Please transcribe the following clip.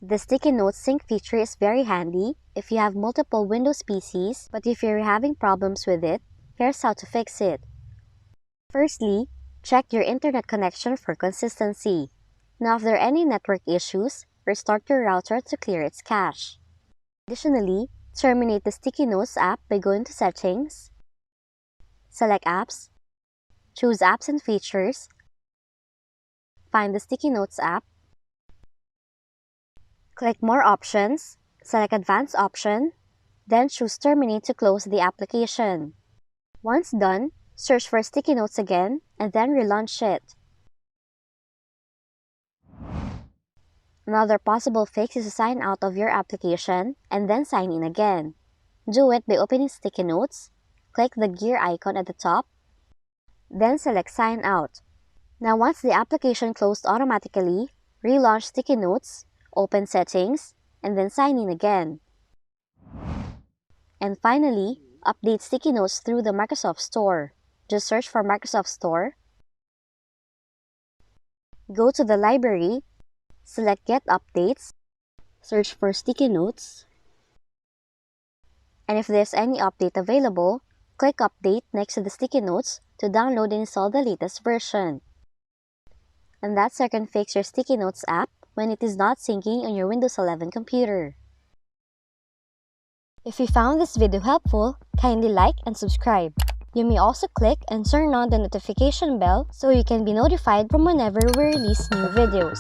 The sticky notes sync feature is very handy if you have multiple Windows PCs, but if you're having problems with it, here's how to fix it. Firstly, check your internet connection for consistency. Now, if there are any network issues, restart your router to clear its cache. Additionally, terminate the Sticky Notes app by going to Settings, select Apps, choose Apps and Features, find the Sticky Notes app, click More Options, select Advanced option, then choose Terminate to close the application. Once done, search for Sticky Notes again and then relaunch it. Another possible fix is to sign out of your application and then sign in again. Do it by opening Sticky Notes, click the gear icon at the top, then select Sign Out. Now once the application closed automatically, relaunch Sticky Notes, open Settings, and then sign in again. And finally, update Sticky Notes through the Microsoft Store. Just search for Microsoft Store, go to the library, select Get Updates, search for Sticky Notes, and if there's any update available, click Update next to the Sticky Notes to download and install the latest version. And that's how you can fix your Sticky Notes app when it is not syncing on your Windows 11 computer. If you found this video helpful, kindly like and subscribe. You may also click and turn on the notification bell so you can be notified from whenever we release new videos.